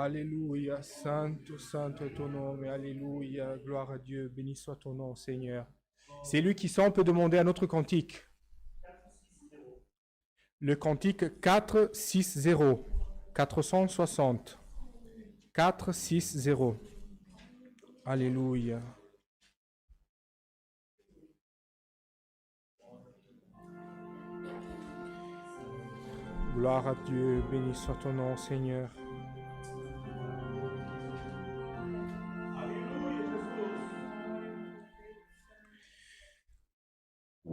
Alléluia, Santo, Santo est ton nom, mais Alléluia, gloire à Dieu, béni soit ton nom, Seigneur. C'est lui qui sent peut demander un autre cantique. Le cantique 460, 460, 460. Alléluia. Gloire à Dieu, béni soit ton nom, Seigneur.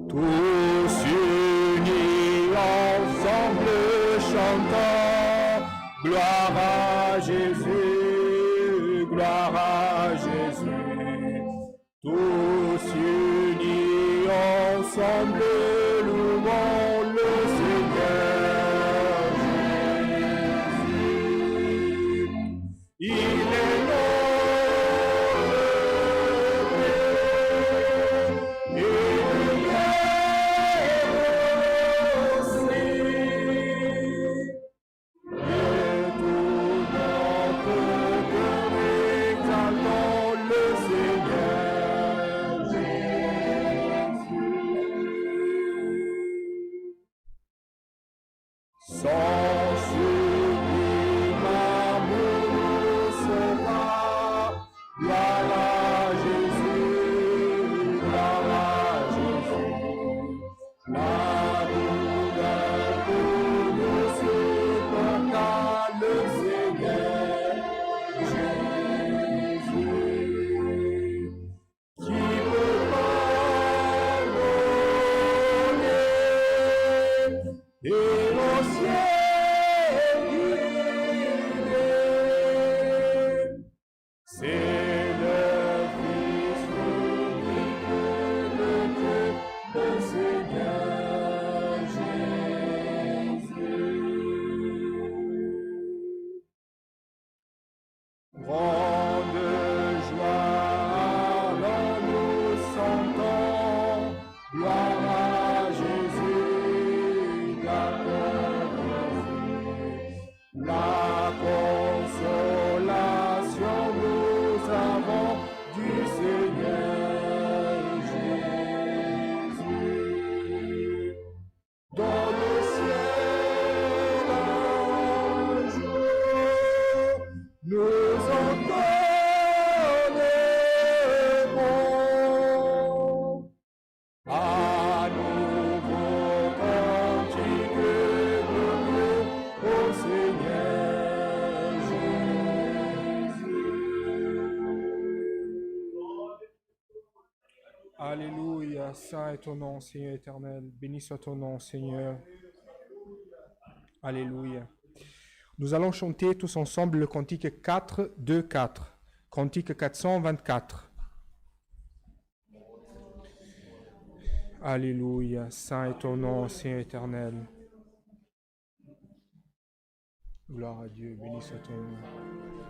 Tous unis ensemble chantons, gloire à Jésus, gloire à Jésus. Tous unis ensemble louons le Seigneur Jésus. Il est Alléluia, saint est ton nom, Seigneur éternel. Béni soit ton nom, Seigneur. Alléluia. Nous allons chanter tous ensemble le cantique 424. Cantique 424. Alléluia, saint est ton nom, Seigneur éternel. Gloire à Dieu, béni soit ton nom.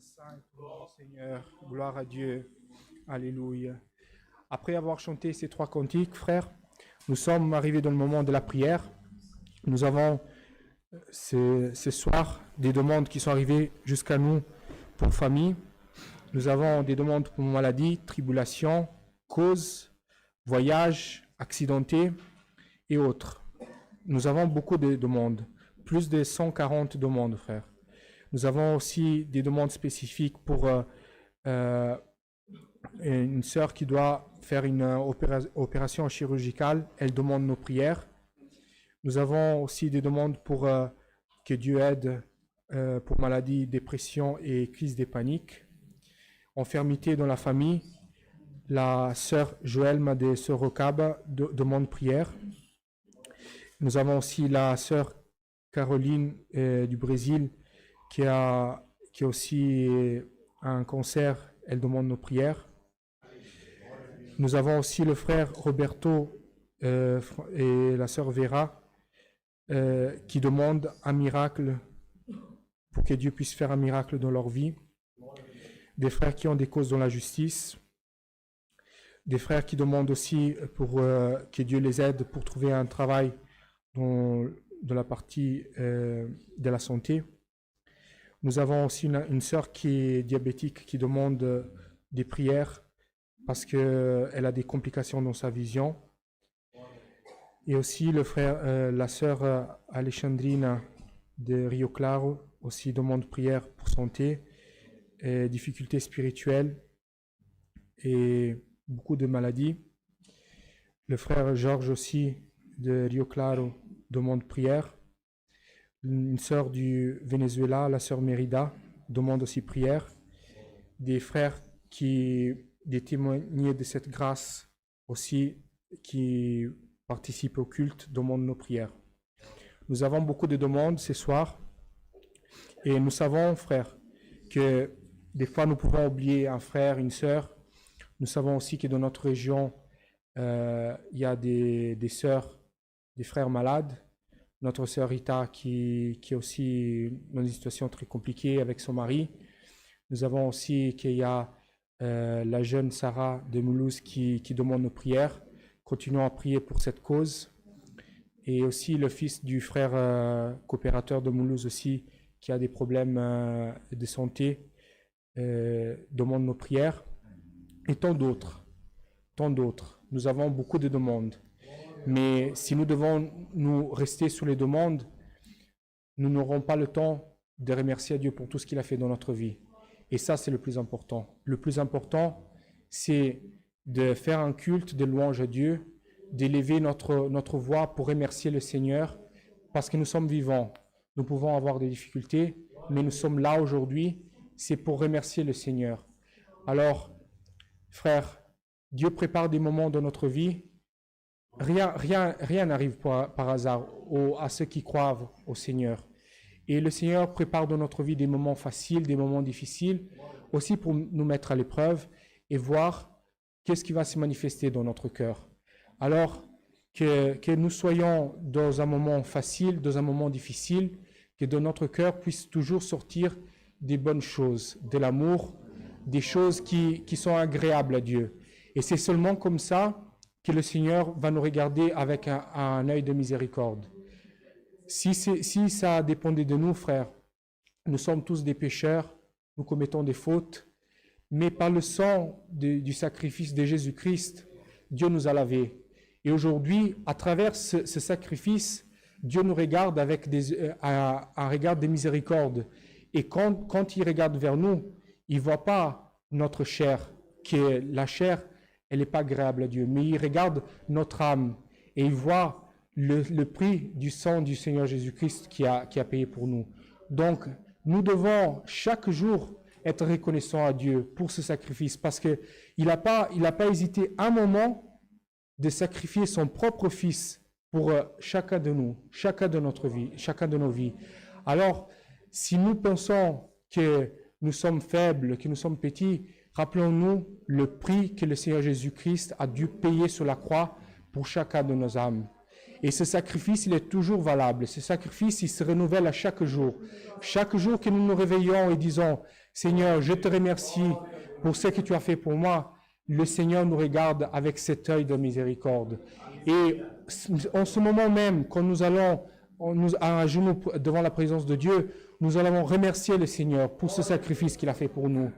Saint est ton nom, Seigneur. Gloire à Dieu. Alléluia. Après avoir chanté ces 3 cantiques, frères, nous sommes arrivés dans le moment de la prière. Nous avons ce soir des demandes qui sont arrivées jusqu'à nous pour famille. Nous avons des demandes pour maladie, tribulation, cause, voyage, accidenté et autres. Nous avons beaucoup de demandes, plus de 140 demandes, frères. Nous avons aussi des demandes spécifiques pour une sœur qui doit faire une opération chirurgicale. Elle demande nos prières. Nous avons aussi des demandes pour que Dieu aide pour maladie, dépression et crise de panique. Enfermité dans la famille. La sœur Joëlma de Sorocaba demande prière. Nous avons aussi la sœur Caroline du Brésil qui a aussi un cancer. Elle demande nos prières. Nous avons aussi le frère Roberto et la sœur Vera qui demandent un miracle pour que Dieu puisse faire un miracle dans leur vie. Des frères qui ont des causes dans la justice. Des frères qui demandent aussi pour que Dieu les aide pour trouver un travail dans la partie de la santé. Nous avons aussi une sœur qui est diabétique qui demande des prières parce qu'elle a des complications dans sa vision. Et aussi la sœur Alexandrina de Rio Claro aussi demande prière pour santé, et difficultés spirituelles et beaucoup de maladies. Le frère Georges aussi de Rio Claro demande prière. Une sœur du Venezuela, la sœur Mérida, demande aussi prière. Des frères des témoignés de cette grâce aussi qui participent au culte demandent nos prières. Nous avons beaucoup de demandes ce soir et nous savons, frères, que des fois nous pouvons oublier un frère, une sœur. Nous savons aussi que dans notre région, il y a des sœurs, des frères malades. Notre sœur Rita qui est aussi dans une situation très compliquée avec son mari. Nous avons aussi qu'il y a la jeune Sarah de Mulhouse qui demande nos prières. Continuons à prier pour cette cause. Et aussi le fils du frère coopérateur de Mulhouse aussi qui a des problèmes de santé demande nos prières. Et tant d'autres. Nous avons beaucoup de demandes. Mais si nous devons nous rester sur les demandes, nous n'aurons pas le temps de remercier Dieu pour tout ce qu'il a fait dans notre vie. Et ça, c'est le plus important. Le plus important, c'est de faire un culte de louange à Dieu, d'élever notre voix pour remercier le Seigneur, parce que nous sommes vivants. Nous pouvons avoir des difficultés, mais nous sommes là aujourd'hui, c'est pour remercier le Seigneur. Alors, frères, Dieu prépare des moments dans notre vie. Rien n'arrive par hasard à ceux qui croient au Seigneur. Et le Seigneur prépare dans notre vie des moments faciles, des moments difficiles, aussi pour nous mettre à l'épreuve et voir qu'est-ce qui va se manifester dans notre cœur. Alors, que nous soyons dans un moment facile, dans un moment difficile, que de notre cœur puisse toujours sortir des bonnes choses, de l'amour, des choses qui sont agréables à Dieu. Et c'est seulement comme ça que le Seigneur va nous regarder avec un œil de miséricorde. Si ça dépendait de nous, frères, nous sommes tous des pécheurs, nous commettons des fautes, mais par le sang du sacrifice de Jésus-Christ, Dieu nous a lavés. Et aujourd'hui, à travers ce sacrifice, Dieu nous regarde avec un regard de miséricorde. Et quand il regarde vers nous, il ne voit pas notre chair, la chair, elle n'est pas agréable à Dieu, mais il regarde notre âme et il voit le prix du sang du Seigneur Jésus-Christ qui a payé pour nous. Donc, nous devons chaque jour être reconnaissants à Dieu pour ce sacrifice parce qu'il n'a pas hésité un moment de sacrifier son propre Fils pour chacun de nous, chacun de notre vie, chacun de nos vies. Alors, si nous pensons que nous sommes faibles, que nous sommes petits, rappelons-nous le prix que le Seigneur Jésus-Christ a dû payer sur la croix pour chacun de nos âmes. Et ce sacrifice, il est toujours valable. Ce sacrifice, il se renouvelle à chaque jour. Chaque jour que nous nous réveillons et disons, Seigneur, je te remercie pour ce que tu as fait pour moi. Le Seigneur nous regarde avec cet œil de miséricorde. Et en ce moment même, quand nous allons à genoux devant la présence de Dieu, nous allons remercier le Seigneur pour ce sacrifice qu'il a fait pour nous.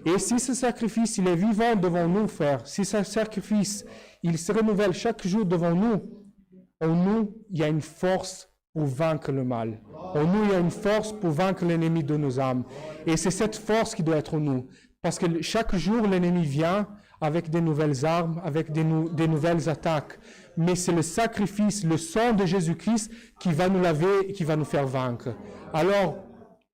Et si ce sacrifice, il est vivant devant nous, frère, si ce sacrifice, il se renouvelle chaque jour devant nous, en nous, il y a une force pour vaincre le mal. En nous, il y a une force pour vaincre l'ennemi de nos âmes. Et c'est cette force qui doit être en nous. Parce que chaque jour, l'ennemi vient avec des nouvelles armes, avec des nouvelles attaques. Mais c'est le sacrifice, le sang de Jésus-Christ qui va nous laver et qui va nous faire vaincre. Alors,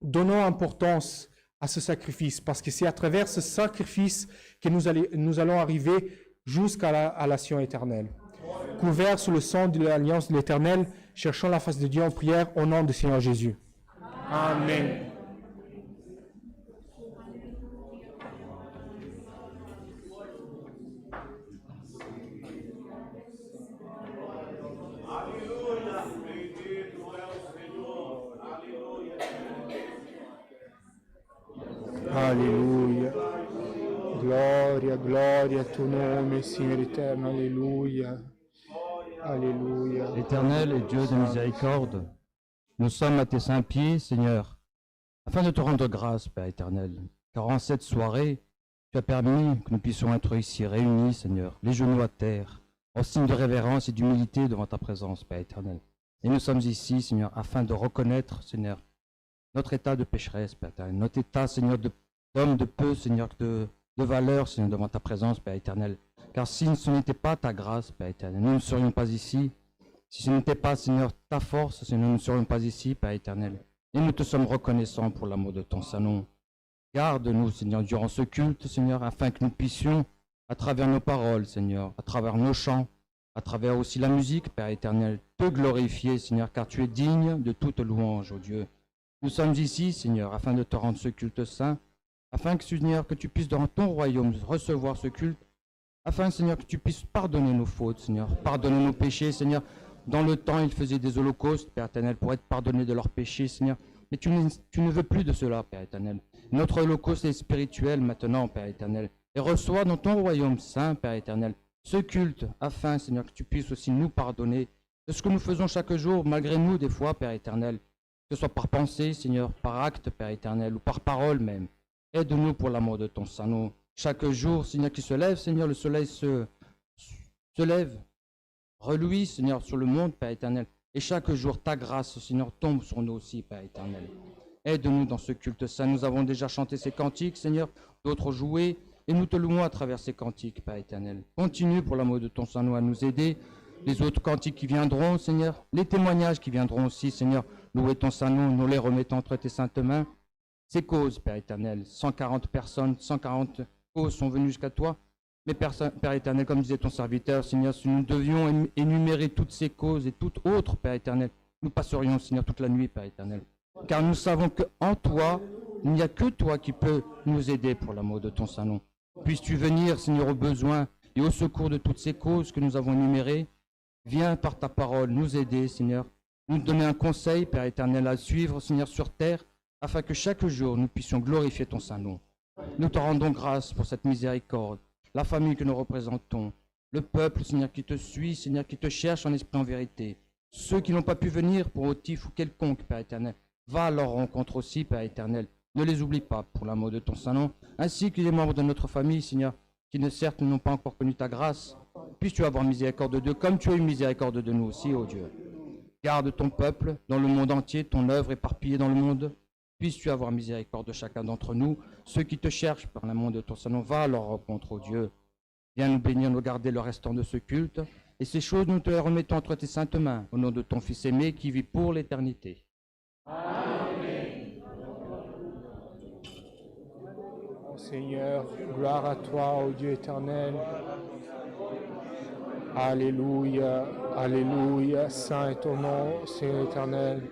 donnons importance à ce sacrifice, parce que c'est à travers ce sacrifice que nous allons arriver jusqu'à la Sion éternelle. Couverts sous le sang de l'alliance de l'Éternel, cherchons la face de Dieu en prière au nom du Seigneur Jésus. Amen. Alléluia. Gloria, gloria a tuo nome, Signore eterno. Alléluia. Alléluia. Éternel et Dieu de miséricorde, nous sommes à tes saints pieds, Seigneur, afin de te rendre grâce, Père éternel, car en cette soirée, tu as permis que nous puissions être ici réunis, Seigneur, les genoux à terre, en signe de révérence et d'humilité devant ta présence, Père éternel. Et nous sommes ici, Seigneur, afin de reconnaître, Seigneur, notre état de pécheresse, Père éternel, notre état, Seigneur, d'homme de peu, Seigneur, de valeur, Seigneur, devant ta présence, Père éternel. Car si ce n'était pas ta grâce, Père éternel, nous ne serions pas ici. Si ce n'était pas, Seigneur, ta force, Seigneur, nous ne serions pas ici, Père éternel. Et nous te sommes reconnaissants pour l'amour de ton saint nom. Garde-nous, Seigneur, durant ce culte, Seigneur, afin que nous puissions, à travers nos paroles, Seigneur, à travers nos chants, à travers aussi la musique, Père éternel, te glorifier, Seigneur, car tu es digne de toute louange, ô Dieu. Nous sommes ici, Seigneur, afin de te rendre ce culte saint, afin que, Seigneur, que tu puisses dans ton royaume recevoir ce culte, afin, Seigneur, que tu puisses pardonner nos fautes, Seigneur, pardonner nos péchés, Seigneur. Dans le temps, ils faisaient des holocaustes, Père éternel, pour être pardonnés de leurs péchés, Seigneur. Mais tu ne veux plus de cela, Père éternel. Notre holocauste est spirituel maintenant, Père éternel. Et reçois dans ton royaume saint, Père éternel, ce culte, afin, Seigneur, que tu puisses aussi nous pardonner de ce que nous faisons chaque jour, malgré nous, des fois, Père éternel. Que ce soit par pensée, Seigneur, par acte, Père éternel, ou par parole même. Aide-nous pour l'amour de ton saint nom. Chaque jour, Seigneur, qui se lève, Seigneur, le soleil se lève, reluit, Seigneur, sur le monde, Père éternel. Et chaque jour, ta grâce, Seigneur, tombe sur nous aussi, Père éternel. Aide-nous dans ce culte saint. Nous avons déjà chanté ces cantiques, Seigneur, d'autres joué, et nous te louons à travers ces cantiques, Père éternel. Continue pour l'amour de ton saint nom à nous aider. Les autres cantiques qui viendront, Seigneur, les témoignages qui viendront aussi, Seigneur, louer ton saint nom, nous les remettons entre tes saintes mains. Ces causes, Père éternel, 140 personnes, 140 causes sont venues jusqu'à toi. Mais Père éternel, comme disait ton serviteur, Seigneur, si nous devions énumérer toutes ces causes et toutes autres, Père éternel, nous passerions, Seigneur, toute la nuit, Père éternel. Car nous savons qu'en toi, il n'y a que toi qui peux nous aider pour l'amour de ton saint nom. Puisses-tu venir, Seigneur, au besoin et au secours de toutes ces causes que nous avons énumérées. Viens par ta parole nous aider, Seigneur, nous donner un conseil, Père éternel, à suivre, Seigneur, sur terre, afin que chaque jour nous puissions glorifier ton saint nom. Nous te rendons grâce pour cette miséricorde, la famille que nous représentons, le peuple, Seigneur, qui te suit, Seigneur, qui te cherche en esprit en vérité. Ceux qui n'ont pas pu venir pour motif ou quelconque, Père éternel, va à leur rencontre aussi, Père éternel. Ne les oublie pas pour l'amour de ton saint nom, ainsi que les membres de notre famille, Seigneur, qui ne certes n'ont pas encore connu ta grâce. Puisses-tu avoir miséricorde d'eux, comme tu as eu miséricorde de nous aussi, ô Dieu. Garde ton peuple dans le monde entier, ton œuvre éparpillée dans le monde. Puisses-tu avoir miséricorde de chacun d'entre nous, ceux qui te cherchent par l'amour de ton saint nom, va à leur rencontre, ô Dieu. Viens nous bénir, nous garder le restant de ce culte, et ces choses nous te les remettons entre tes saintes mains, au nom de ton Fils aimé qui vit pour l'éternité. Amen. Oh Seigneur, gloire à toi, ô Dieu éternel. Alléluia, alléluia, saint est ton nom, Seigneur éternel.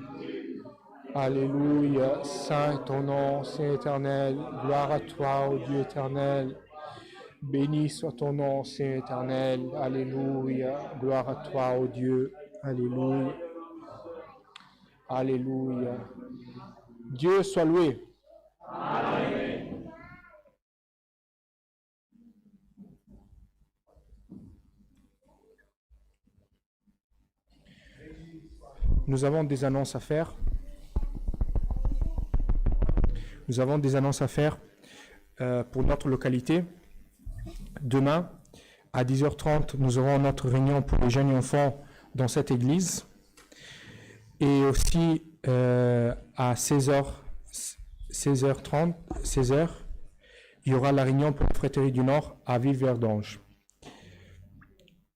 Alléluia, saint est ton nom, Seigneur éternel. Gloire à toi, ô Dieu éternel. Béni soit ton nom, Seigneur éternel. Alléluia, gloire à toi, ô Dieu. Alléluia. Alléluia. Dieu soit loué. Nous avons des annonces à faire. Nous avons des annonces à faire pour notre localité. Demain, à 10h30, nous aurons notre réunion pour les jeunes enfants dans cette église. Et aussi à 16h30, il y aura la réunion pour la Fréterie du Nord à Ville-Verdange.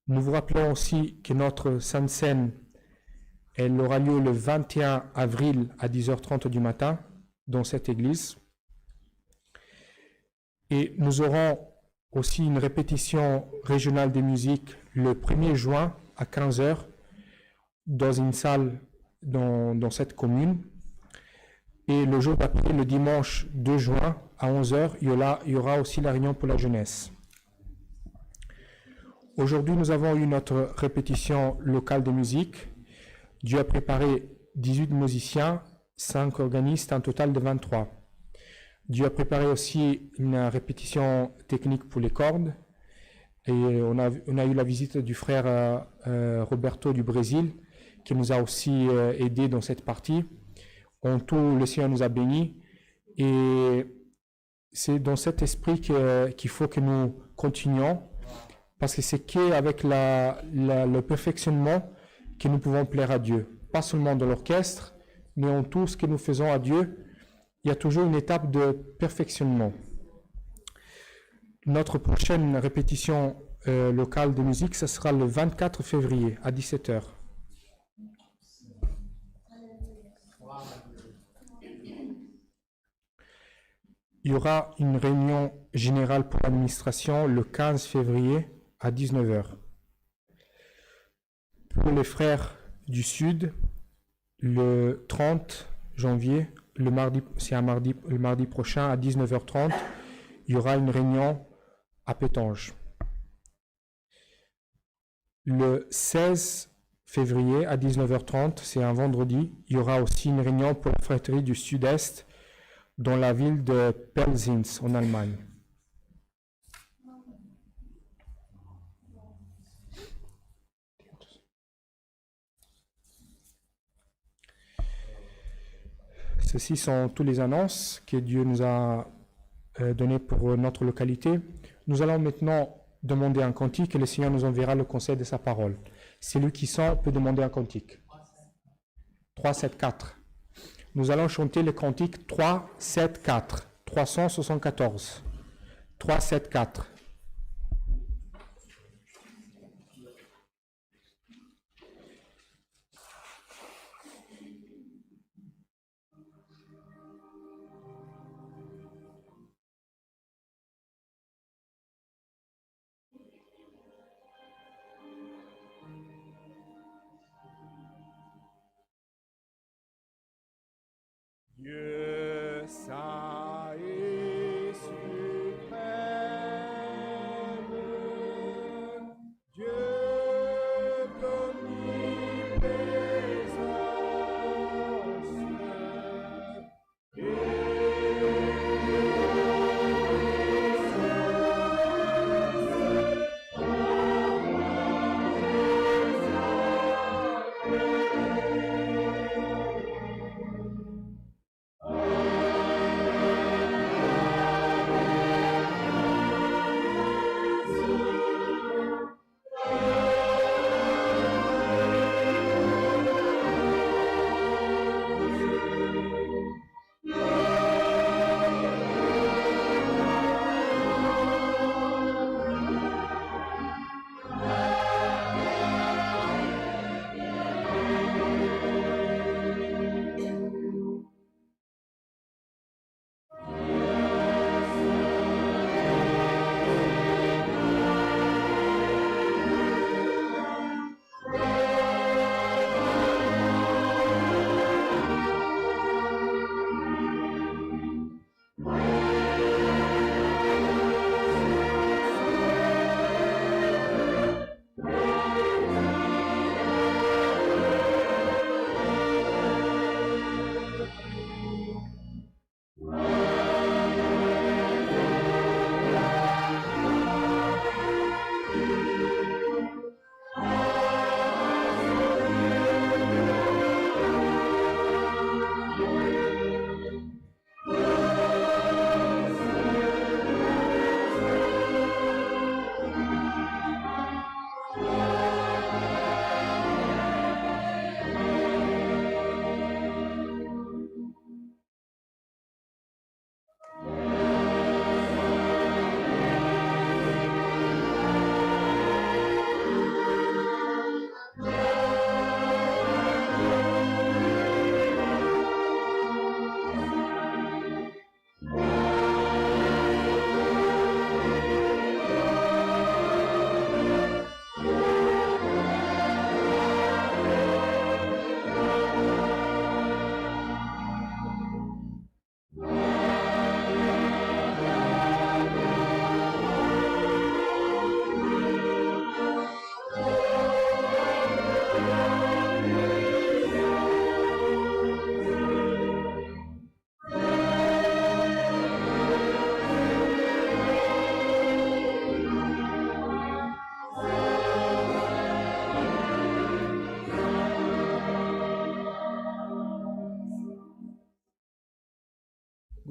Nous vous rappelons aussi que notre Sainte Seine, elle aura lieu le 21 avril à 10h30 du matin dans cette église. Et nous aurons aussi une répétition régionale des musiques le 1er juin à 15h dans une salle dans cette commune. Et le jour d'après, le dimanche 2 juin à 11h, il y aura aussi la réunion pour la jeunesse. Aujourd'hui, nous avons eu notre répétition locale de musique. Dieu a préparé 18 musiciens, 5 organistes, un total de 23. Dieu a préparé aussi une répétition technique pour les cordes. Et on a eu la visite du frère Roberto du Brésil, qui nous a aussi aidé dans cette partie. En tout, le Seigneur nous a bénis. Et c'est dans cet esprit qu'il faut que nous continuions, parce que c'est qu'avec le perfectionnement que nous pouvons plaire à Dieu. Pas seulement dans l'orchestre, mais en tout ce que nous faisons à Dieu, il y a toujours une étape de perfectionnement. Notre prochaine répétition locale de musique, ce sera le 24 février à 17h. Il y aura une réunion générale pour l'administration le 15 février à 19h. Pour les frères du Sud, le 30 janvier, le mardi prochain à 19h30, il y aura une réunion à Pétange. Le 16 février à 19h30, c'est un vendredi, il y aura aussi une réunion pour la fratrie du Sud-Est dans la ville de Pelzins en Allemagne. Ceci sont toutes les annonces que Dieu nous a données pour notre localité. Nous allons maintenant demander un cantique et le Seigneur nous enverra le conseil de sa parole. Celui qui sent peut demander un cantique. 3, 7, 4. Nous allons chanter le cantique 3, 7, 4. 374. 3, 7, 4. Dieu saint et suprême,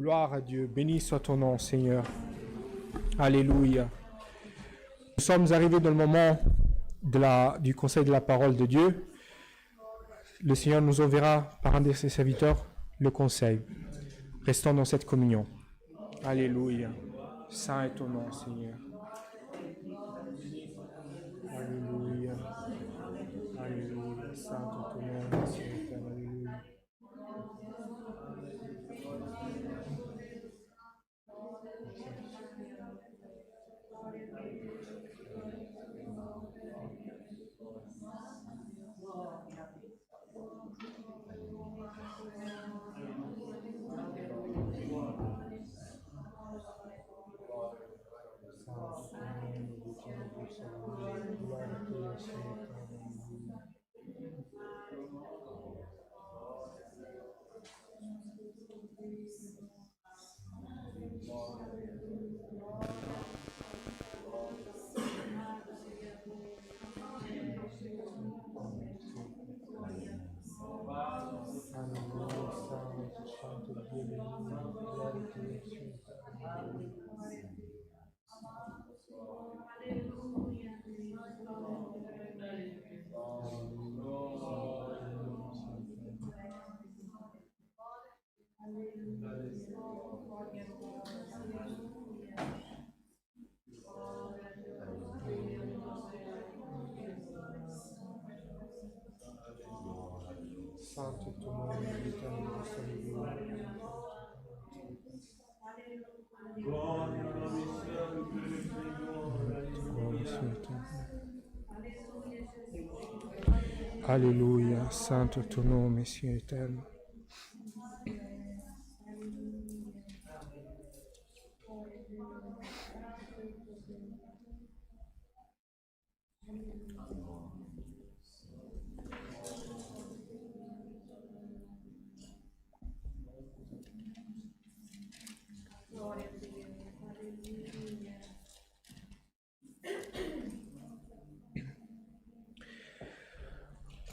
Gloire à Dieu. Béni soit ton nom, Seigneur. Alléluia. Nous sommes arrivés dans le moment du conseil de la parole de Dieu. Le Seigneur nous enverra par un de ses serviteurs le conseil. Restons dans cette communion. Alléluia. Saint est ton nom, Seigneur. Alléluia. Alléluia. Saint est ton nom, Seigneur. Alléluia. Saint est ton nom, l'éternel de salut. Alléluia, saint est ton nom, Messie éternel.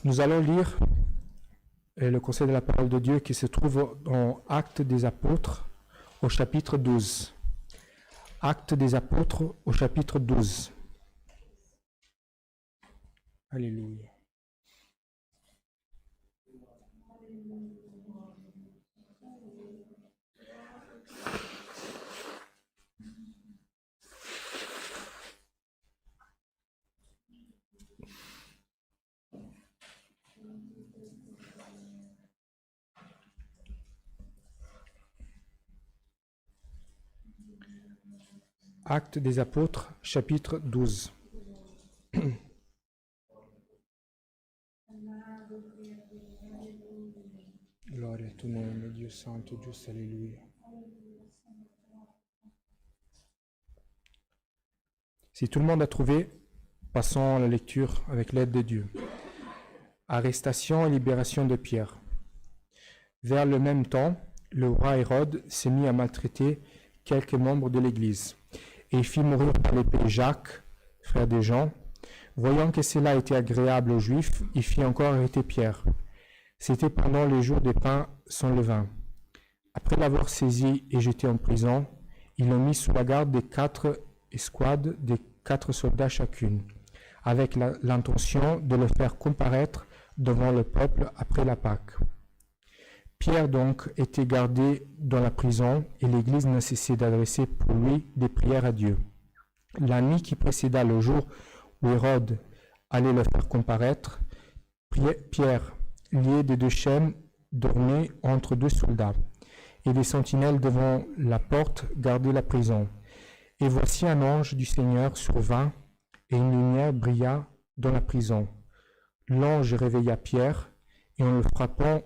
Nous allons lire le conseil de la parole de Dieu qui se trouve dans Actes des Apôtres au chapitre 12. Actes des Apôtres au chapitre 12. Alléluia. Actes des Apôtres, chapitre 12. Gloire à ton nom, Dieu saint, Dieu, alléluia. Si tout le monde a trouvé, passons à la lecture avec l'aide de Dieu. Arrestation et libération de Pierre. Vers le même temps, le roi Hérode s'est mis à maltraiter quelques membres de l'Église et fit mourir par l'épée Jacques, frère de Jean. Voyant que cela était agréable aux Juifs, il fit encore arrêter Pierre. C'était pendant les jours des pains sans levain. Après l'avoir saisi et jeté en prison, ils l'ont mis sous la garde des 4 escouades, des 4 soldats chacune, avec l'intention de le faire comparaître devant le peuple après la Pâque. Pierre donc était gardé dans la prison et l'Église n'a cessé d'adresser pour lui des prières à Dieu. La nuit qui précéda le jour où Hérode allait le faire comparaître, Pierre, lié des 2 chaînes, dormait entre 2 soldats, et des sentinelles devant la porte gardaient la prison. Et voici un ange du Seigneur survint, et une lumière brilla dans la prison. L'ange réveilla Pierre, et en le frappant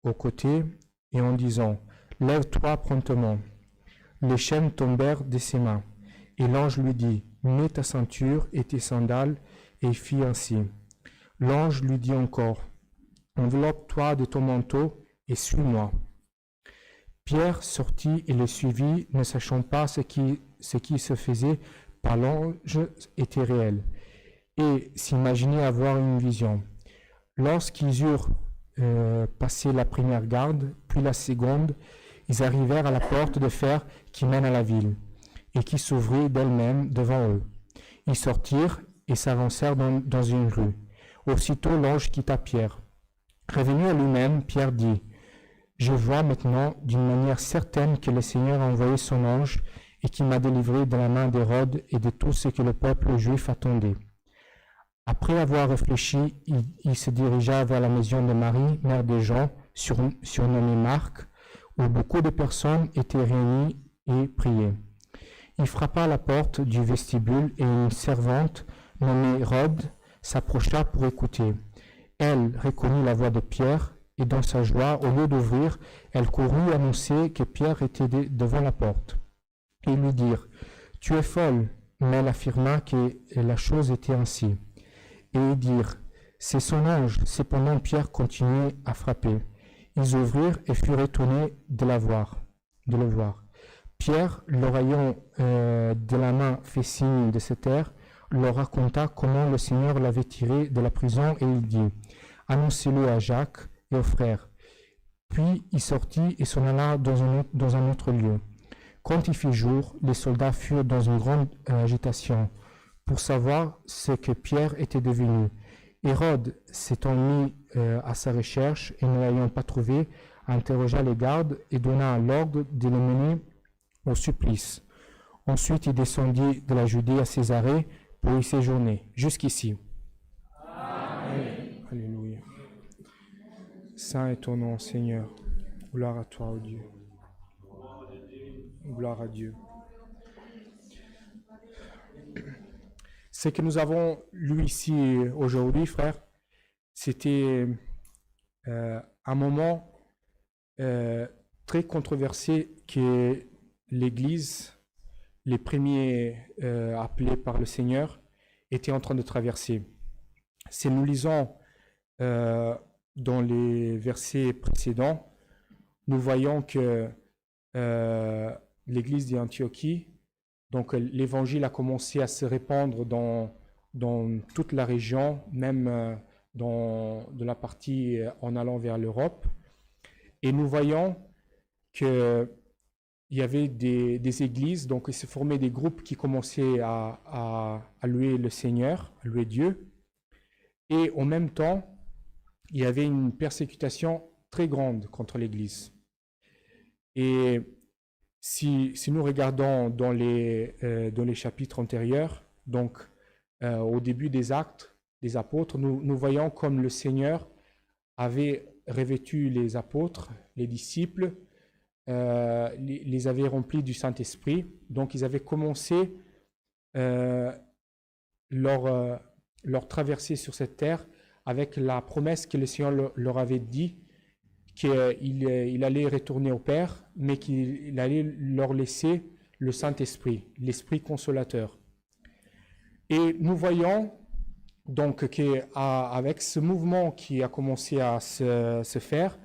au côté, et en disant « Lève-toi promptement ». Les chaînes tombèrent de ses mains, et l'ange lui dit « Mets ta ceinture et tes sandales », et il fit ainsi. L'ange lui dit encore « Enveloppe-toi de ton manteau et suis-moi ». Pierre sortit et le suivit, ne sachant pas ce qui se faisait par l'ange était réel, et s'imaginait avoir une vision. Lorsqu'ils eurent passé la première garde, puis la seconde, Ils arrivèrent à la porte de fer qui mène à la ville, et qui s'ouvrit d'elle-même devant eux. Ils sortirent et s'avancèrent dans une rue. Aussitôt l'ange quitta Pierre. Revenu à lui-même, Pierre dit, « Je vois maintenant d'une manière certaine que le Seigneur a envoyé son ange et qui m'a délivré de la main d'Hérode et de tout ce que le peuple juif attendait. » Après avoir réfléchi, il se dirigea vers la maison de Marie, mère de Jean, surnommée Marc, où beaucoup de personnes étaient réunies et priaient. Il frappa à la porte du vestibule et une servante nommée Rhoda s'approcha pour écouter. Elle reconnut la voix de Pierre et dans sa joie, au lieu d'ouvrir, elle courut annoncer que Pierre était devant la porte. Ils lui dirent, « Tu es folle », mais elle affirma que la chose était ainsi. Et ils dirent, « C'est son ange ». Cependant Pierre continuait à frapper. Ils ouvrirent et furent étonnés de le voir. Pierre, leur ayant de la main fait signe de se taire, leur raconta comment le Seigneur l'avait tiré de la prison et il dit, « Annoncez-le à Jacques et aux frères. » Puis il sortit et s'en alla dans un autre lieu. Quand il fit jour, les soldats furent dans une grande agitation pour savoir ce que Pierre était devenu. Hérode s'étant mis à sa recherche et ne l'ayant pas trouvé, interrogea les gardes et donna l'ordre de le mener au supplice. Ensuite, il descendit de la Judée à Césarée pour y séjourner. Jusqu'ici. Amen. Alléluia. Saint est ton nom, Seigneur. Gloire à toi, ô Dieu. Gloire à Dieu. Ce que nous avons lu ici aujourd'hui, frères, c'était un moment très controversé que l'Église, les premiers appelés par le Seigneur, étaient en train de traverser. Si nous lisons dans les versets précédents, nous voyons que l'Église d'Antiochie, donc l'Évangile a commencé à se répandre dans toute la région, même de la partie en allant vers l'Europe. Et nous voyons qu'il y avait des églises, donc il se formait des groupes qui commençaient à louer le Seigneur, à louer Dieu. Et en même temps, il y avait une persécution très grande contre l'Église. Et si nous regardons dans les chapitres antérieurs, donc au début des Actes des apôtres, nous voyons comme le Seigneur avait revêtu les apôtres, les disciples, les avait remplis du Saint-Esprit. Donc ils avaient commencé leur traversée sur cette terre avec la promesse que le Seigneur leur avait dit qu'il allait retourner au Père, mais qu'il allait leur laisser le Saint-Esprit, l'Esprit consolateur. Et nous voyons donc qu'avec ce mouvement qui a commencé à se faire,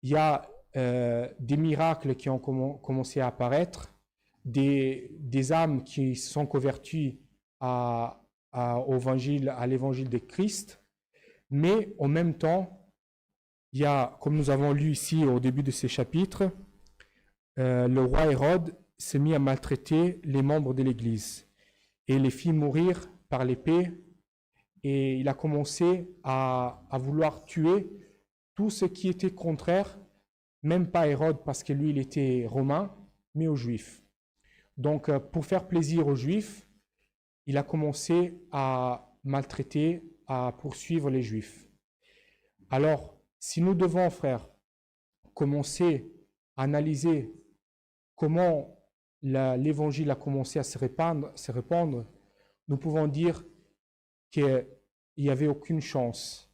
il y a des miracles qui ont commencé à apparaître, des âmes qui sont converties à l'évangile de Christ, mais en même temps, il y a, comme nous avons lu ici au début de ces chapitres, le roi Hérode s'est mis à maltraiter les membres de l'Église et les fit mourir par l'épée, et il a commencé à vouloir tuer tout ce qui était contraire, même pas Hérode parce que lui il était romain, mais aux Juifs. Donc pour faire plaisir aux Juifs, il a commencé à maltraiter, à poursuivre les Juifs. Alors, si nous devons, frères, commencer à analyser comment l'Évangile a commencé à se répandre, nous pouvons dire qu'il n'y avait aucune chance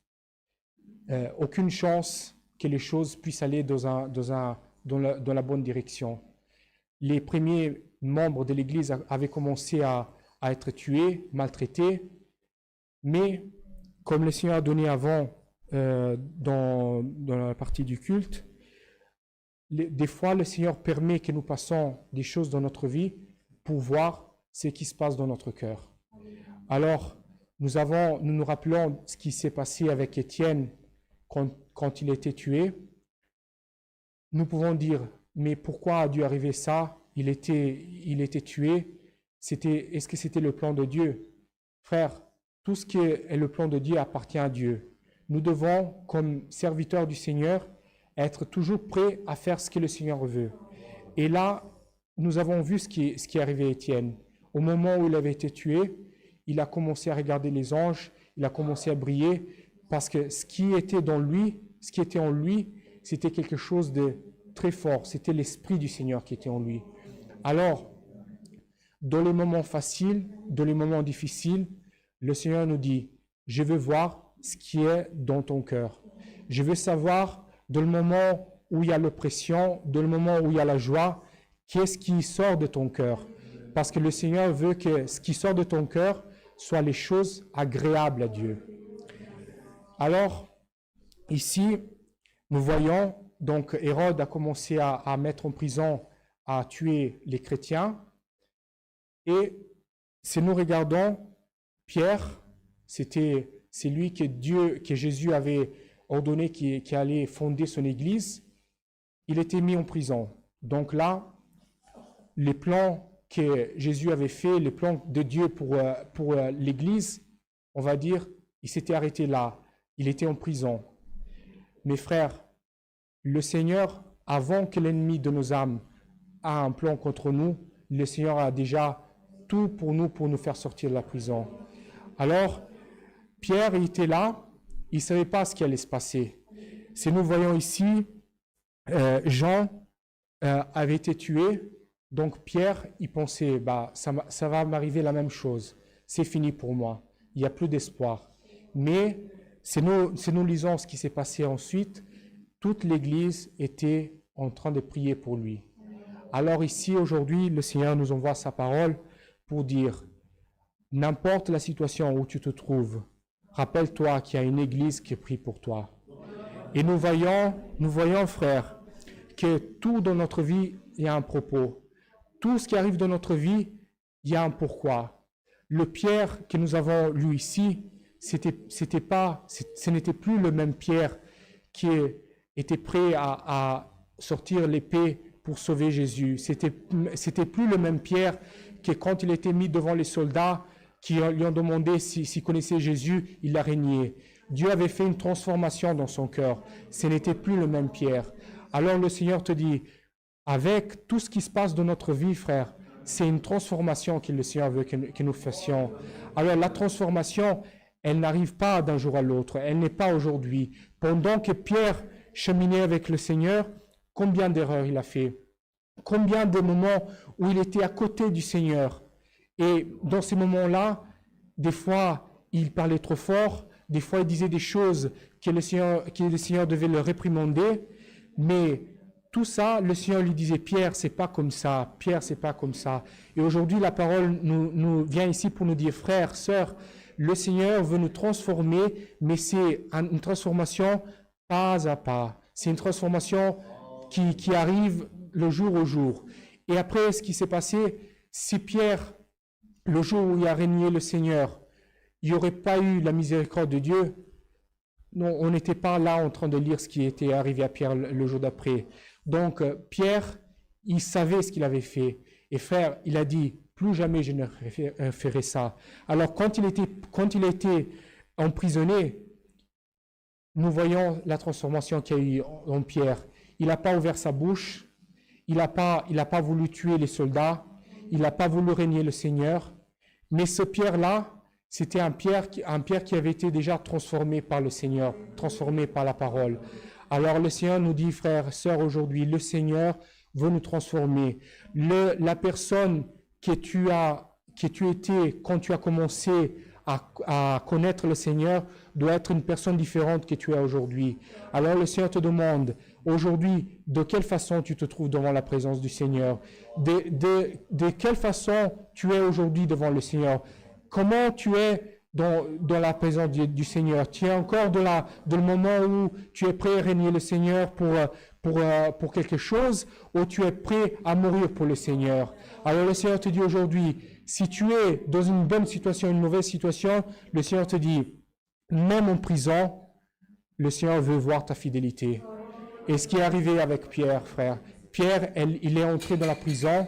que les choses puissent aller dans la bonne direction. Les premiers membres de l'Église avaient commencé à être tués, maltraités, mais comme le Seigneur a donné avant dans la partie du culte, des fois le Seigneur permet que nous passions des choses dans notre vie pour voir ce qui se passe dans notre cœur. Alors, nous nous rappelons ce qui s'est passé avec Étienne quand il a été tué. Nous pouvons dire, mais pourquoi a dû arriver ça? Il était tué. Est-ce que c'était le plan de Dieu? Frère, tout ce qui est le plan de Dieu appartient à Dieu. Nous devons, comme serviteurs du Seigneur, être toujours prêts à faire ce que le Seigneur veut. Et là, nous avons vu ce qui est arrivé à Étienne. Au moment où il avait été tué, il a commencé à regarder les anges, il a commencé à briller, parce que ce qui était en lui, c'était quelque chose de très fort. C'était l'Esprit du Seigneur qui était en lui. Alors, dans les moments faciles, dans les moments difficiles, le Seigneur nous dit, je veux voir ce qui est dans ton cœur. Je veux savoir, dans le moment où il y a l'oppression, dans le moment où il y a la joie, qu'est-ce qui sort de ton cœur? Parce que le Seigneur veut que ce qui sort de ton cœur soit les choses agréables à Dieu. Alors, ici, nous voyons, donc Hérode a commencé à mettre en prison, à tuer les chrétiens. Et si nous regardons, Pierre, c'est lui que Jésus avait ordonné qui allait fonder son église. Il était mis en prison. Donc là, les plans que Jésus avait fait, les plans de Dieu pour l'église, on va dire, il s'était arrêté là. Il était en prison. Mes frères, le Seigneur, avant que l'ennemi de nos âmes ait un plan contre nous, le Seigneur a déjà tout pour nous faire sortir de la prison. Alors, Pierre était là, il ne savait pas ce qui allait se passer. Si nous voyons ici, Jean avait été tué, donc Pierre, il pensait, ça va m'arriver la même chose, c'est fini pour moi, il n'y a plus d'espoir. Mais si nous lisons ce qui s'est passé ensuite, toute l'Église était en train de prier pour lui. Alors ici, aujourd'hui, le Seigneur nous envoie sa parole pour dire, n'importe la situation où tu te trouves, rappelle-toi qu'il y a une Église qui prie pour toi. Et nous voyons, frères, que tout dans notre vie, il y a un propos. Tout ce qui arrive dans notre vie, il y a un pourquoi. Le Pierre que nous avons lu ici, ce n'était plus le même Pierre qui était prêt à sortir l'épée pour sauver Jésus. C'était plus le même Pierre que quand il était mis devant les soldats qui lui ont demandé s'il connaissait Jésus, il l'a régné. Dieu avait fait une transformation dans son cœur. Ce n'était plus le même Pierre. Alors le Seigneur te dit, avec tout ce qui se passe dans notre vie, frère, c'est une transformation que le Seigneur veut que nous fassions. Alors la transformation, elle n'arrive pas d'un jour à l'autre, elle n'est pas aujourd'hui. Pendant que Pierre cheminait avec le Seigneur, combien d'erreurs il a fait? Combien de moments où il était à côté du Seigneur? Et dans ces moments-là, des fois, il parlait trop fort, des fois, il disait des choses que le Seigneur devait le réprimander, mais tout ça, le Seigneur lui disait, Pierre, c'est pas comme ça, Pierre, c'est pas comme ça. Et aujourd'hui, la parole nous vient ici pour nous dire, frères, sœurs, le Seigneur veut nous transformer, mais c'est une transformation pas à pas. C'est une transformation qui arrive le jour au jour. Et après, ce qui s'est passé, si Pierre, le jour où il a régné le Seigneur, il n'y aurait pas eu la miséricorde de Dieu, non, on n'était pas là en train de lire ce qui était arrivé à Pierre le jour d'après. Donc, Pierre, il savait ce qu'il avait fait. Et frère, il a dit, plus jamais je ne ferai ça. Alors, quand il était emprisonné, nous voyons la transformation qu'il y a eu en Pierre. Il n'a pas ouvert sa bouche, il n'a pas voulu tuer les soldats, il n'a pas voulu régner le Seigneur. Mais ce Pierre-là, c'était un Pierre qui avait été déjà transformé par le Seigneur, transformé par la parole. Alors le Seigneur nous dit, frères, sœurs, aujourd'hui, le Seigneur veut nous transformer. La personne que tu étais quand tu as commencé à connaître le Seigneur doit être une personne différente que tu es aujourd'hui. Alors le Seigneur te demande aujourd'hui de quelle façon tu te trouves devant la présence du Seigneur, de quelle façon tu es aujourd'hui devant le Seigneur, comment tu es dans la présence du Seigneur. Tu es encore dans le moment où tu es prêt à régner le Seigneur pour quelque chose, ou tu es prêt à mourir pour le Seigneur. Alors le Seigneur te dit aujourd'hui, si tu es dans une bonne situation, une mauvaise situation, le Seigneur te dit, même en prison, le Seigneur veut voir ta fidélité. Et ce qui est arrivé avec Pierre, frère, Pierre, il est entré dans la prison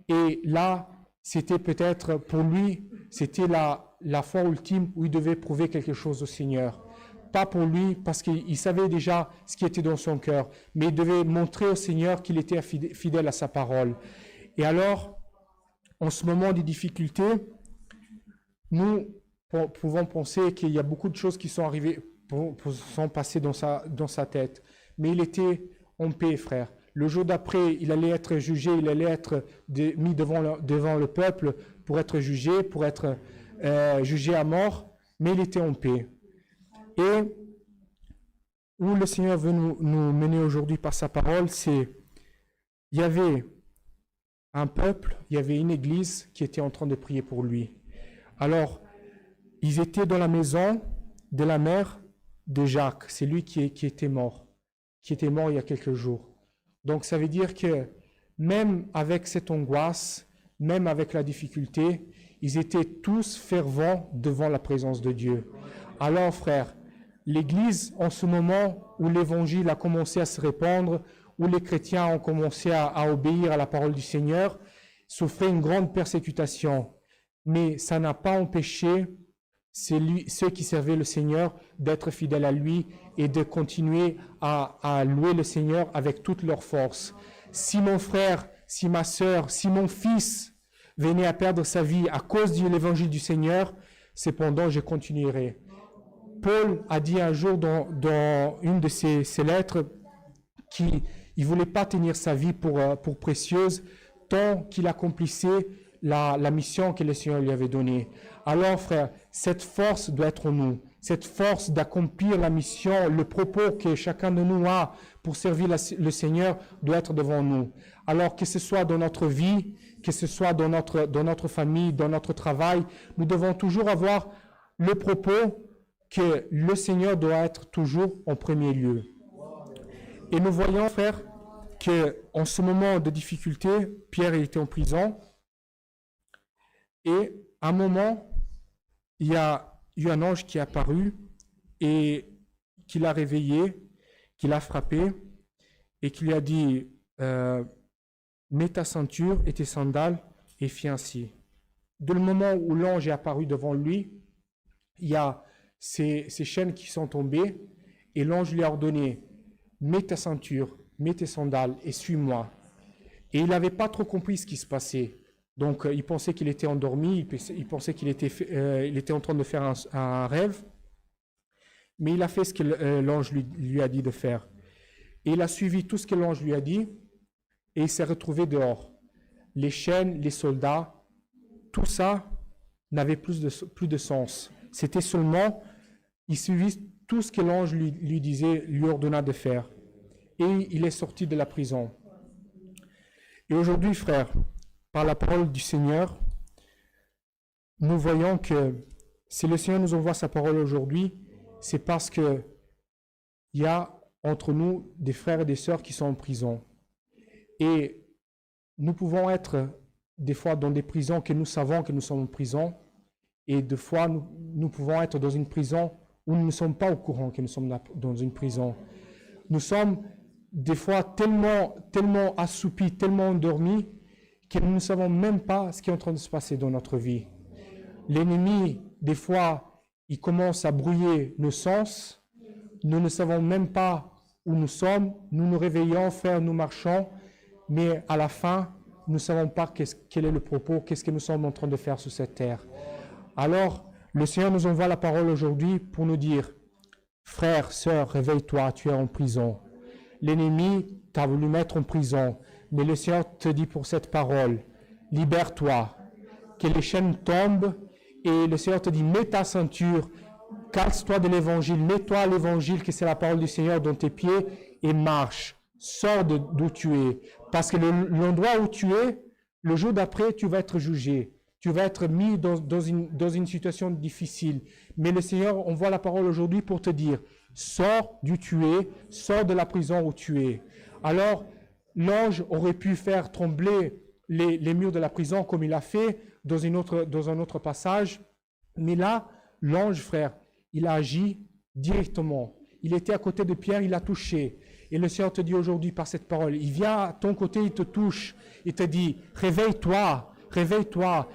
et là, c'était peut-être pour lui, c'était la fois ultime où il devait prouver quelque chose au Seigneur. Pas pour lui, parce qu'il savait déjà ce qui était dans son cœur, mais il devait montrer au Seigneur qu'il était fidèle à sa parole. Et alors, en ce moment de difficulté, nous pouvons penser qu'il y a beaucoup de choses qui sont arrivées, sont passées dans sa tête. Mais il était en paix, frère. Le jour d'après, il allait être jugé, il allait être mis devant le peuple pour être jugé, jugé à mort, mais il était en paix. Et où le Seigneur veut nous mener aujourd'hui par sa parole, c'est il y avait un peuple, il y avait une église qui était en train de prier pour lui. Alors, ils étaient dans la maison de la mère de Jacques, c'est lui qui était mort il y a quelques jours. Donc, ça veut dire que même avec cette angoisse, même avec la difficulté, ils étaient tous fervents devant la présence de Dieu. Alors, frères, l'Église, en ce moment où l'Évangile a commencé à se répandre, où les chrétiens ont commencé à obéir à la parole du Seigneur, souffrait une grande persécution. Mais ça n'a pas empêché ceux qui servaient le Seigneur d'être fidèles à lui et de continuer à louer le Seigneur avec toute leur force. Si mon frère, si ma sœur, si mon fils venait à perdre sa vie à cause de l'évangile du Seigneur, cependant je continuerai. Paul a dit un jour dans une de ses lettres qu'il ne voulait pas tenir sa vie pour précieuse tant qu'il accomplissait la mission que le Seigneur lui avait donnée. Alors, frère, cette force doit être en nous. Cette force d'accomplir la mission, le propos que chacun de nous a pour servir le Seigneur doit être devant nous. Alors, que ce soit dans notre vie, que ce soit dans notre famille, dans notre travail, nous devons toujours avoir le propos que le Seigneur doit être toujours en premier lieu. Et nous voyons, frère, qu'en ce moment de difficulté, Pierre était en prison. Et à un moment, il y a eu un ange qui est apparu et qui l'a réveillé, qui l'a frappé et qui lui a dit mets ta ceinture et tes sandales et fais ainsi. De le moment où l'ange est apparu devant lui, il y a ces chaînes qui sont tombées et l'ange lui a ordonné mets ta ceinture, mets tes sandales et suis-moi. Et il n'avait pas trop compris ce qui se passait. Donc, il pensait qu'il était endormi, il pensait qu'il était en train de faire un rêve, mais il a fait ce que l'ange lui a dit de faire. Et il a suivi tout ce que l'ange lui a dit, et il s'est retrouvé dehors. Les chaînes, les soldats, tout ça n'avait plus de sens. C'était seulement, il suivit tout ce que l'ange lui disait, lui ordonna de faire. Et il est sorti de la prison. Et aujourd'hui, frères, par la parole du Seigneur, nous voyons que si le Seigneur nous envoie sa parole aujourd'hui, c'est parce qu'il y a entre nous des frères et des sœurs qui sont en prison. Et nous pouvons être des fois dans des prisons que nous savons que nous sommes en prison, et des fois nous pouvons être dans une prison où nous ne sommes pas au courant que nous sommes dans une prison. Nous sommes des fois tellement assoupis, tellement endormis, que nous ne savons même pas ce qui est en train de se passer dans notre vie. L'ennemi, des fois, il commence à brouiller nos sens. Nous ne savons même pas où nous sommes. Nous nous réveillons, frères, nous marchons, mais à la fin, nous ne savons pas quel est le propos, qu'est-ce que nous sommes en train de faire sur cette terre. Alors, le Seigneur nous envoie la parole aujourd'hui pour nous dire, frère, sœur, réveille-toi, tu es en prison. L'ennemi t'a voulu mettre en prison. Mais le Seigneur te dit pour cette parole, libère-toi, que les chaînes tombent, et le Seigneur te dit, mets ta ceinture, calce-toi de l'évangile, mets-toi à l'évangile, que c'est la parole du Seigneur dans tes pieds, et marche, sors d'où tu es. Parce que l'endroit où tu es, le jour d'après, tu vas être jugé, tu vas être mis dans une situation difficile. Mais le Seigneur envoie la parole aujourd'hui pour te dire, sors d'où tu es, sors de la prison où tu es. Alors, l'ange aurait pu faire trembler les murs de la prison comme il a fait dans un autre passage. Mais là, l'ange, frère, il a agi directement. Il était à côté de Pierre, il l'a touché. Et le Seigneur te dit aujourd'hui par cette parole, il vient à ton côté, il te touche, il te dit, réveille-toi, réveille-toi.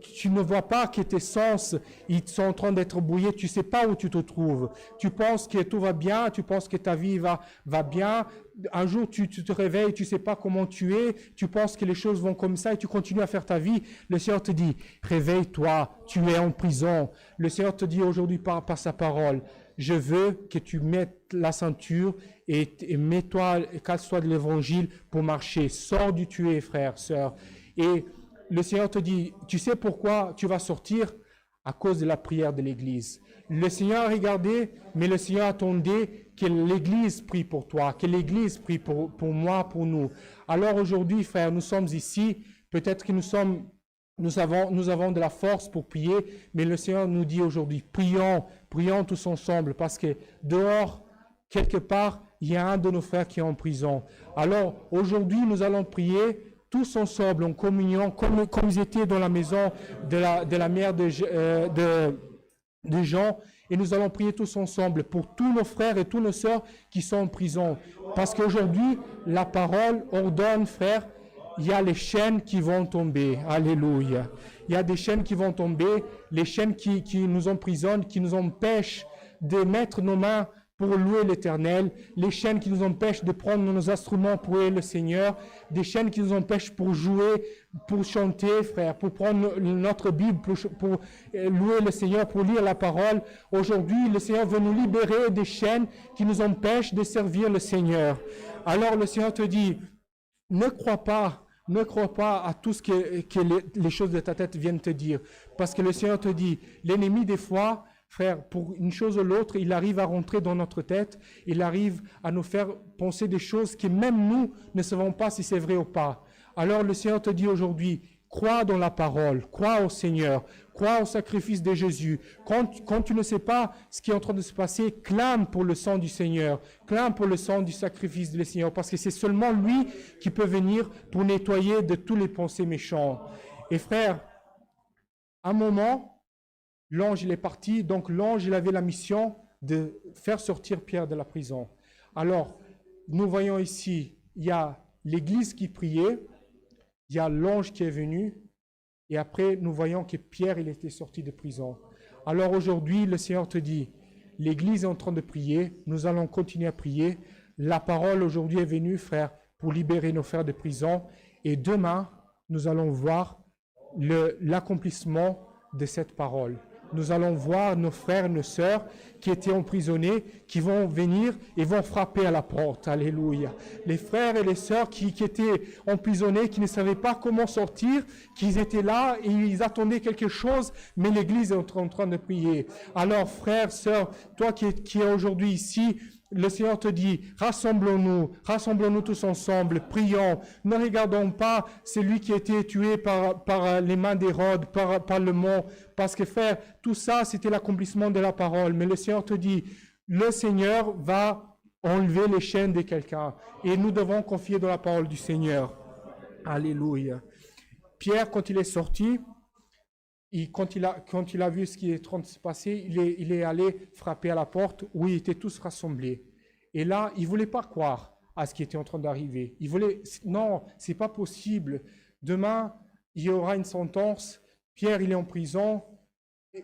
Tu ne vois pas que tes sens, ils sont en train d'être brouillés, tu ne sais pas où tu te trouves. Tu penses que tout va bien, tu penses que ta vie va bien. Un jour, tu te réveilles, tu ne sais pas comment tu es, tu penses que les choses vont comme ça et tu continues à faire ta vie. Le Seigneur te dit, réveille-toi, tu es en prison. Le Seigneur te dit aujourd'hui par sa parole, je veux que tu mettes la ceinture et mets-toi, casse-toi de l'évangile pour marcher. Sors du tuer, frère, sœur. Et le Seigneur te dit, tu sais pourquoi tu vas sortir? À cause de la prière de l'Église. Le Seigneur a regardé, mais le Seigneur attendait que l'Église prie pour toi, que l'Église prie pour moi, pour nous. Alors aujourd'hui, frère, nous sommes ici, peut-être que nous avons de la force pour prier, mais le Seigneur nous dit aujourd'hui, prions tous ensemble, parce que dehors, quelque part, il y a un de nos frères qui est en prison. Alors aujourd'hui, nous allons prier tous ensemble, en communion, comme ils étaient dans la maison de la mère de Jean, et nous allons prier tous ensemble pour tous nos frères et toutes nos sœurs qui sont en prison. Parce qu'aujourd'hui, la parole ordonne, frère, il y a les chaînes qui vont tomber. Alléluia. Il y a des chaînes qui vont tomber, les chaînes qui nous emprisonnent, qui nous empêchent de mettre nos mains pour louer l'Éternel, les chaînes qui nous empêchent de prendre nos instruments pour louer le Seigneur, des chaînes qui nous empêchent pour jouer, pour chanter, frère, pour prendre notre Bible, pour louer le Seigneur, pour lire la parole. Aujourd'hui, le Seigneur veut nous libérer des chaînes qui nous empêchent de servir le Seigneur. Alors le Seigneur te dit, ne crois pas à tout ce que les choses de ta tête viennent te dire. Parce que le Seigneur te dit, l'ennemi des fois, frère, pour une chose ou l'autre, il arrive à rentrer dans notre tête, il arrive à nous faire penser des choses que même nous ne savons pas si c'est vrai ou pas. Alors le Seigneur te dit aujourd'hui, crois dans la parole, crois au Seigneur, crois au sacrifice de Jésus. Quand tu ne sais pas ce qui est en train de se passer, clame pour le sang du Seigneur, clame pour le sang du sacrifice du Seigneur, parce que c'est seulement lui qui peut venir pour nettoyer de tous les pensées méchantes. Et frère, à un moment, l'ange, il est parti, donc l'ange, il avait la mission de faire sortir Pierre de la prison. Alors, nous voyons ici, il y a l'église qui priait, il y a l'ange qui est venu, et après, nous voyons que Pierre, il était sorti de prison. Alors aujourd'hui, le Seigneur te dit, l'église est en train de prier, nous allons continuer à prier. La parole aujourd'hui est venue, frère, pour libérer nos frères de prison, et demain, nous allons voir l'accomplissement de cette parole. Nous allons voir nos frères et nos sœurs qui étaient emprisonnés, qui vont venir et vont frapper à la porte. Alléluia. Les frères et les sœurs qui étaient emprisonnés, qui ne savaient pas comment sortir, qui étaient là et ils attendaient quelque chose, mais l'Église est en train de prier. Alors, frères, sœurs, toi qui es aujourd'hui ici, le Seigneur te dit, rassemblons-nous tous ensemble, prions, ne regardons pas celui qui a été tué par les mains d'Hérode, par le mont, parce que frère, tout ça c'était l'accomplissement de la parole, mais le Seigneur te dit, le Seigneur va enlever les chaînes de quelqu'un, et nous devons confier dans la parole du Seigneur. Alléluia. Pierre, quand il est sorti, quand il a vu ce qui est en train de se passer, il est allé frapper à la porte où ils étaient tous rassemblés. Et là, il ne voulait pas croire à ce qui était en train d'arriver. Non, c'est pas possible. Demain, il y aura une sentence. Pierre, il est en prison.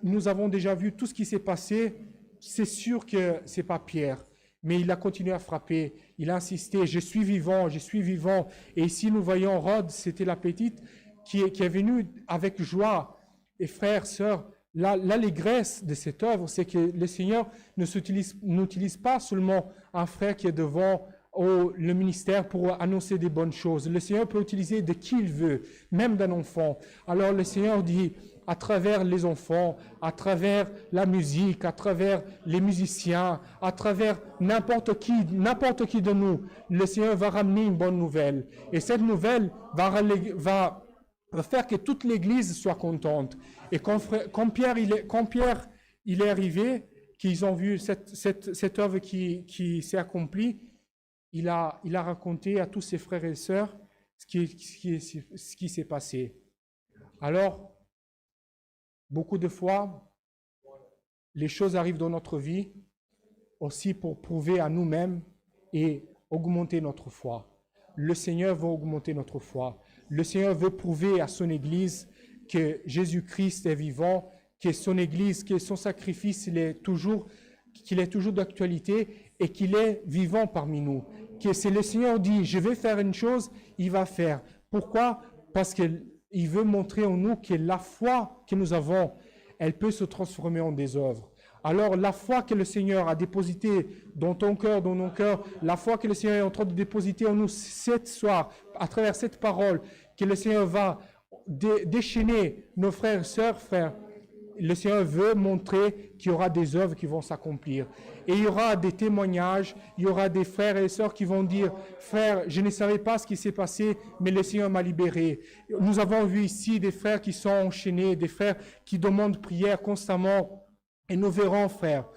Nous avons déjà vu tout ce qui s'est passé. C'est sûr que c'est pas Pierre. Mais il a continué à frapper. Il a insisté, je suis vivant, je suis vivant. Et ici, nous voyons Rhodes, c'était la petite, qui est venue avec joie. Et frères, sœurs, l'allégresse de cette œuvre, c'est que le Seigneur n'utilise pas seulement un frère qui est devant le ministère pour annoncer des bonnes choses. Le Seigneur peut utiliser de qui il veut, même d'un enfant. Alors le Seigneur dit, à travers les enfants, à travers la musique, à travers les musiciens, à travers n'importe qui de nous, le Seigneur va ramener une bonne nouvelle. Et cette nouvelle va faire que toute l'Église soit contente. Et quand Pierre il est arrivé, qu'ils ont vu cette œuvre qui s'est accomplie, il a raconté à tous ses frères et sœurs ce qui s'est passé. Alors, beaucoup de fois, les choses arrivent dans notre vie aussi pour prouver à nous-mêmes et augmenter notre foi. Le Seigneur veut augmenter notre foi. Le Seigneur veut prouver à son Église que Jésus-Christ est vivant, que son Église, que son sacrifice, qu'il est toujours d'actualité et qu'il est vivant parmi nous. Que si le Seigneur dit, je vais faire une chose, il va faire. Pourquoi? Parce qu'il veut montrer en nous que la foi que nous avons, elle peut se transformer en des œuvres. Alors la foi que le Seigneur a dépositée dans ton cœur, dans nos cœurs, la foi que le Seigneur est en train de dépositer en nous cette soir, à travers cette parole, que le Seigneur va déchaîner nos frères et sœurs, frères, le Seigneur veut montrer qu'il y aura des œuvres qui vont s'accomplir. Et il y aura des témoignages, il y aura des frères et sœurs qui vont dire, frère, je ne savais pas ce qui s'est passé, mais le Seigneur m'a libéré. Nous avons vu ici des frères qui sont enchaînés, des frères qui demandent prière constamment. Et nous verrons, frères,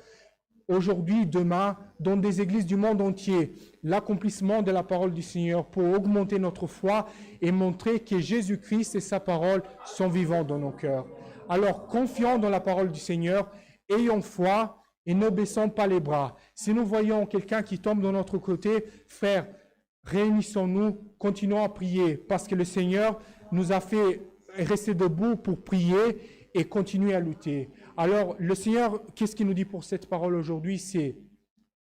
aujourd'hui, demain, dans des églises du monde entier, l'accomplissement de la parole du Seigneur pour augmenter notre foi et montrer que Jésus-Christ et sa parole sont vivants dans nos cœurs. Alors, confions dans la parole du Seigneur, ayons foi et ne baissons pas les bras. Si nous voyons quelqu'un qui tombe de notre côté, frères, réunissons-nous, continuons à prier, parce que le Seigneur nous a fait rester debout pour prier et continuer à lutter. Alors, le Seigneur, qu'est-ce qu'il nous dit pour cette parole aujourd'hui? C'est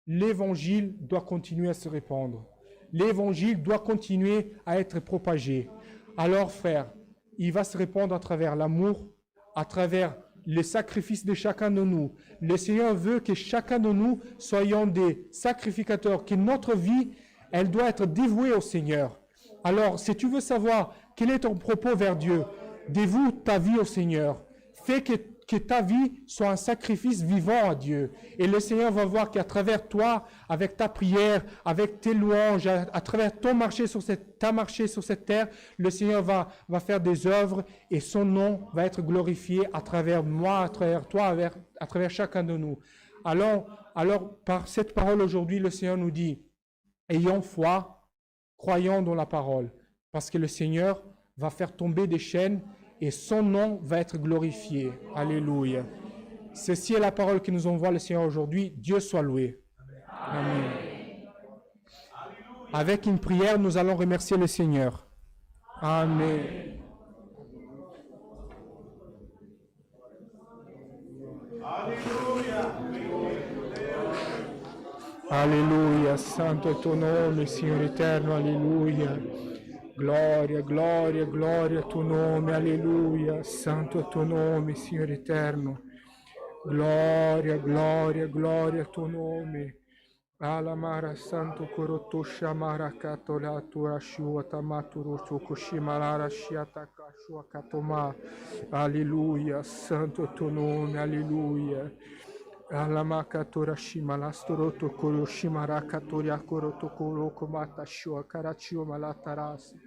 l'Évangile doit continuer à se répandre. L'Évangile doit continuer à être propagé. Alors, frères, il va se répandre à travers l'amour, à travers le sacrifice de chacun de nous. Le Seigneur veut que chacun de nous soyons des sacrificateurs, que notre vie, elle doit être dévouée au Seigneur. Alors, si tu veux savoir quel est ton propos vers Dieu, dévoue ta vie au Seigneur. Fais que ta vie soit un sacrifice vivant à Dieu. Et le Seigneur va voir qu'à travers toi, avec ta prière, avec tes louanges, à travers ta marché sur cette terre, le Seigneur va faire des œuvres et son nom va être glorifié à travers moi, à travers toi, à travers chacun de nous. Alors, par cette parole aujourd'hui, le Seigneur nous dit, ayons foi, croyons dans la parole, parce que le Seigneur va faire tomber des chaînes et son nom va être glorifié. Alléluia. Ceci est la parole que nous envoie le Seigneur aujourd'hui. Dieu soit loué. Amen. Avec une prière, nous allons remercier le Seigneur. Amen. Alléluia. Santo è tuo nome, Signore eterno. Alléluia. Gloria, gloria, gloria al tuo nome, alleluia, santo è il tuo nome, Signore eterno. Gloria, gloria, gloria al tuo nome. Alamara santo koroto shamara katola tura shua tamaturu tukushimalara shiata kashua katoma. Alleluia, santo è il tuo nome, alleluia. Alamaka tora shimalastoro to koroshimara katoria koroto koroko mata shua karachio malatarasi.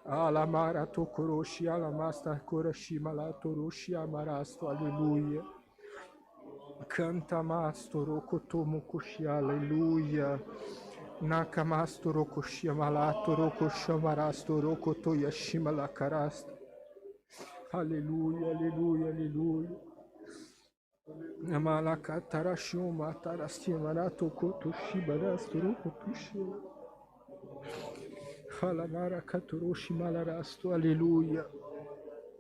Alamara to koroshi alamasta koroshima la toroshi amarasto, alleluia. Canta mastoro kotomo koshi, alleluia. Nakamastoro koshi amalato roko shamarasto roko to yashima la karasta. Alleluia, alleluia, alleluia. Amalaka tarashio matarasti marato kotoshi barasto roko tushi. Alamara katoroshi malarasto, alleluia.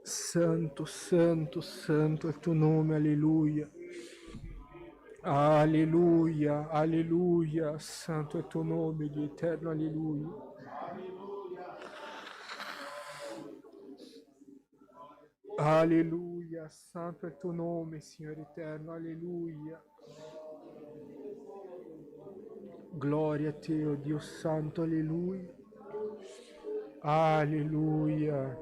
Santo, santo, santo è il tuo nome, alleluia. Alleluia, alleluia, santo è il tuo nome, Dio eterno, alleluia. Alleluia, santo è il tuo nome, Signore eterno, alleluia. Gloria a te, oh Dio santo, alleluia. Alleluia.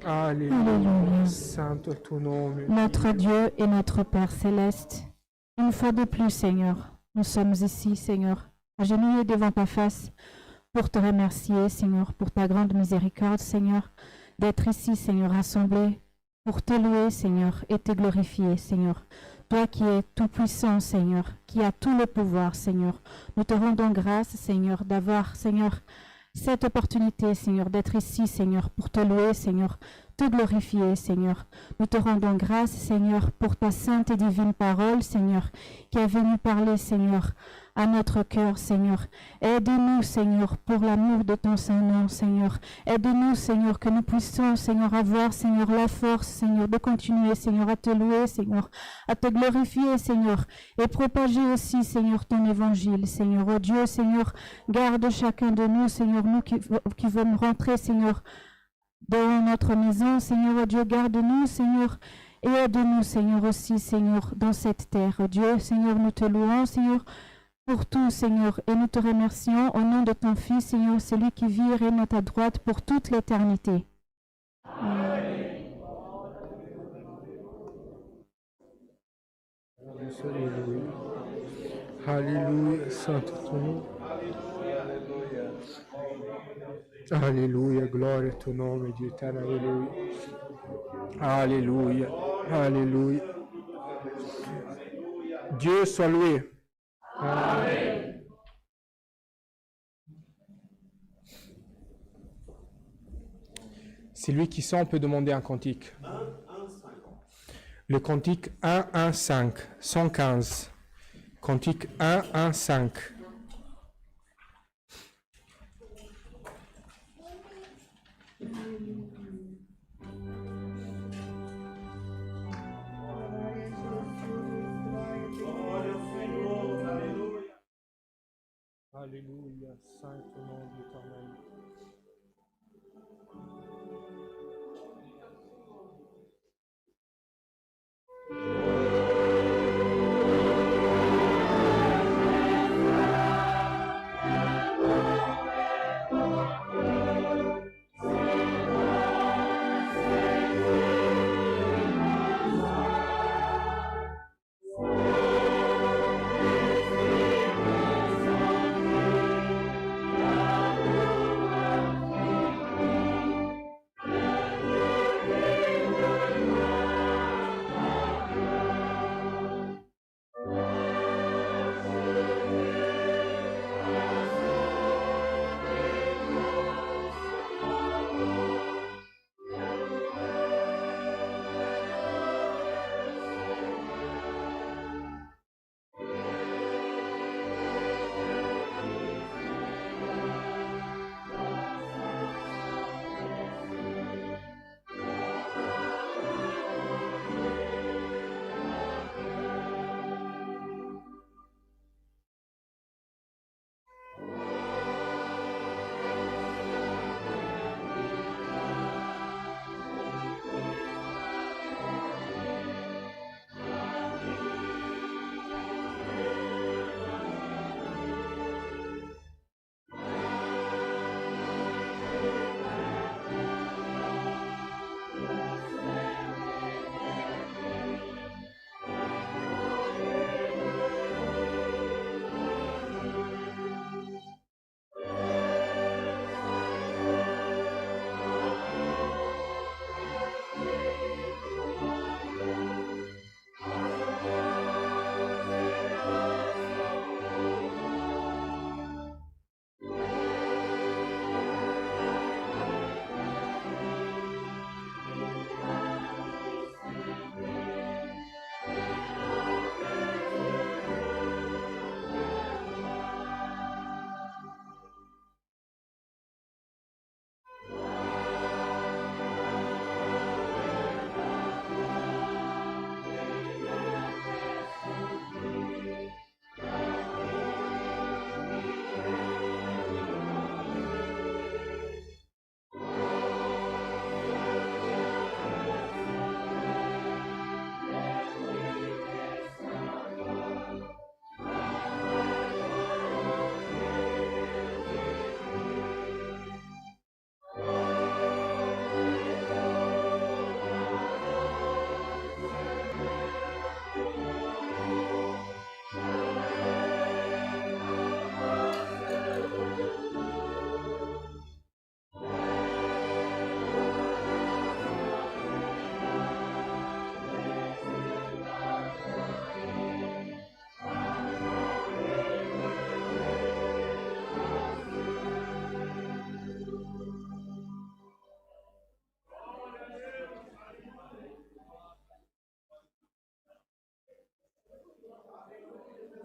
Alléluia. Santo est ton nom. Notre Dieu et notre Père céleste, une fois de plus, Seigneur, nous sommes ici, Seigneur, agenouillés devant ta face pour te remercier, Seigneur, pour ta grande miséricorde, Seigneur, d'être ici, Seigneur, rassemblés pour te louer, Seigneur, et te glorifier, Seigneur. Toi qui es tout-puissant, Seigneur, qui as tout le pouvoir, Seigneur, nous te rendons grâce, Seigneur, d'avoir, Seigneur, cette opportunité, Seigneur, d'être ici, Seigneur, pour te louer, Seigneur, te glorifier, Seigneur. Nous te rendons grâce, Seigneur, pour ta sainte et divine parole, Seigneur, qui est venue parler, Seigneur, à notre cœur, Seigneur. Aide-nous, Seigneur, pour l'amour de ton Saint-Nom, Seigneur. Aide-nous, Seigneur, que nous puissions, Seigneur, avoir, Seigneur, la force, Seigneur, de continuer, Seigneur, à te louer, Seigneur, à te glorifier, Seigneur, et propager aussi, Seigneur, ton évangile, Seigneur. Oh Dieu, Seigneur, garde chacun de nous, Seigneur, nous qui veulent rentrer, Seigneur, dans notre maison, Seigneur. Oh Dieu, garde-nous, Seigneur, et aide-nous, Seigneur, aussi, Seigneur, dans cette terre. Oh Dieu, Seigneur, nous te louons, Seigneur, pour tout, Seigneur, et nous te remercions au nom de ton Fils, Seigneur, celui qui vit et règne à ta droite pour toute l'éternité. Amen. Alléluia, Saint ton nom. Alléluia, gloire à ton nom, Dieu éternel. Alléluia. Alléluia, alléluia. Dieu soit loué. Amen. C'est lui qui sent, on peut demander un cantique. Le cantique 115, 115. Cantique 115. Alléluia, saint au nom de l'Éternel.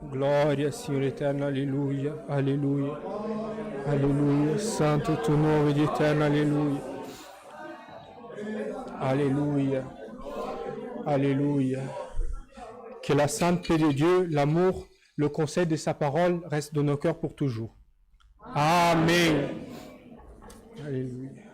Gloria, Signore eterno, alleluia, alleluia, alleluia. Santo è tuo nome, Dio eterno, alleluia. Alléluia. Alléluia. Que la sainte paix de Dieu, l'amour, le conseil de sa parole reste dans nos cœurs pour toujours. Amen. Alléluia.